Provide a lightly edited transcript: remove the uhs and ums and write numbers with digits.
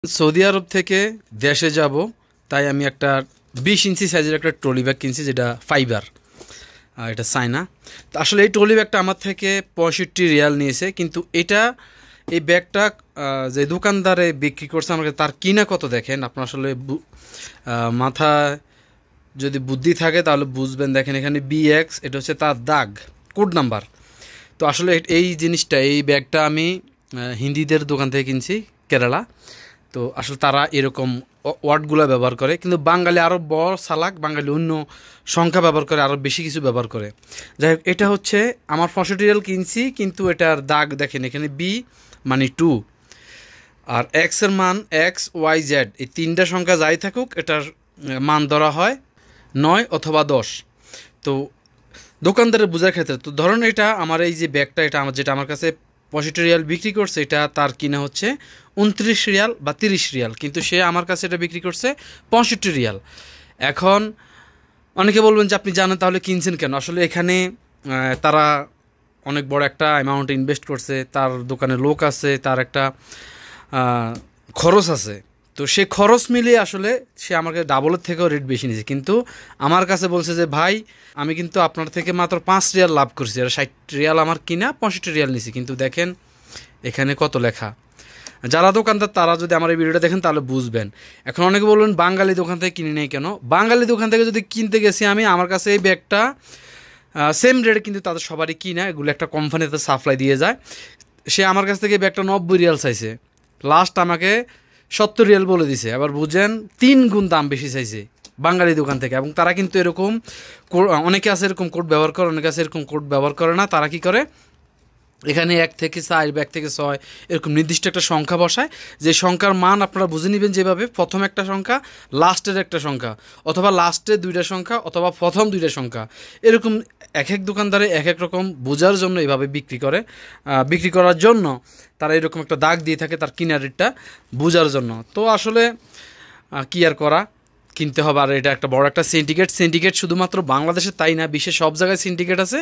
Saudi আরব থেকে দেশে যাব, তাই আমি একটা 20 ইঞ্চি সাইজের একটা ট্রলি ব্যাগ কিনছি, যেটা ফাইবার, এটা চায়না। তো আসলে এই ট্রলি ব্যাগটা আমার থেকে 65 রিয়াল নিয়েছে, কিন্তু এই ব্যাগটা যে দোকানদারে বিক্রি করছে আমাকে, তার কিনা কত দেখেন আপনার। আসলে মাথায় যদি বুদ্ধি থাকে তাহলে বুঝবেন। দেখেন এখানে BX, এটা হচ্ছে তার দাগ, কোড নাম্বার। তো আসলে এই জিনিসটা, এই ব্যাগটা আমি হিন্দিদের দোকান থেকে কিনছি, কেরালা। তো আসলে তারা এরকম ওয়ার্ডগুলো ব্যবহার করে, কিন্তু বাঙালি আরও বড় চালাক, বাঙালি অন্য সংখ্যা ব্যবহার করে, আরও বেশি কিছু ব্যবহার করে। যাই হোক, এটা হচ্ছে আমার 65 রিয়াল কিনছি, কিন্তু এটার দাগ দেখেন এখানে B মানে 2, আর এক্সের মান XYZ, এই তিনটা সংখ্যা যাই থাকুক এটার মান ধরা হয় 9 অথবা 10। তো দোকানদারের বোঝার ক্ষেত্রে, তো ধরুন এটা আমার এই যে ব্যাগটা, এটা যেটা আমার কাছে 65 রিয়াল বিক্রি করছে, এটা তার কিনা হচ্ছে 29 রিয়াল বা 30 রিয়াল, কিন্তু সে আমার কাছে এটা বিক্রি করছে 65 রিয়াল। এখন অনেকে বলবেন যে আপনি জানেন তাহলে কিনছেন কেন। আসলে এখানে তারা অনেক বড় একটা অ্যামাউন্ট ইনভেস্ট করছে, তার দোকানে লোক আছে, তার একটা খরচ আছে। তো সে খরচ মিলিয়ে আসলে সে আমাকে ডাবলের থেকেও রেট বেশি নিয়েছে, কিন্তু আমার কাছে বলছে যে ভাই, আমি কিন্তু আপনার থেকে মাত্র 5 রিয়াল লাভ করছি, আর 60 রিয়াল আমার কিনা, 65 রিয়াল নিয়েছি। কিন্তু দেখেন এখানে কত লেখা। যারা দোকানদার তারা যদি আমার এই ভিডিওটা দেখেন তাহলে বুঝবেন। এখন অনেকে বলবেন বাঙালি দোকান থেকে কিনে নেই কেন। বাঙালি দোকান থেকে যদি কিনতে গেছি আমি, আমার কাছে এই ব্যাগটা সেম রেটে কিন্তু তাদের সবারই কিনা, এগুলো একটা কোম্পানিতে সাপ্লাই দিয়ে যায়। সে আমার কাছ থেকে ব্যাগটা 90 রিয়াল চাইছে, লাস্ট আমাকে 70 রিয়াল বলে দিছে। আবার বুঝেন 3 গুণ দাম বেশি চাইছে বাঙালি দোকান থেকে। এবং তারা কিন্তু এরকম, অনেকে আছে এরকম কোড ব্যবহার করে, অনেকে আছে এরকম কোড ব্যবহার করে না। তারা কি করে, এখানে 1 থেকে 4, 1 থেকে 6 এরকম নির্দিষ্ট একটা সংখ্যা বসায়, যে সংখ্যার মান আপনারা বুঝে নেবেন যেভাবে, প্রথম একটা সংখ্যা, লাস্টের একটা সংখ্যা, অথবা লাস্টের 2টা সংখ্যা, অথবা প্রথম 2টা সংখ্যা, এরকম এক এক দোকানদারে এক এক রকম বোঝার জন্য এভাবে বিক্রি করে। বিক্রি করার জন্য তারা এরকম একটা দাগ দিয়ে থাকে তার কিনার রেটটা বোঝার জন্য। তো আসলে কি আর করা, কিনতে হবে। আর এটা একটা বড় একটা সিন্ডিকেট শুধুমাত্র বাংলাদেশে তাই না, বিশ্বের সব জায়গায় সিন্ডিকেট আছে।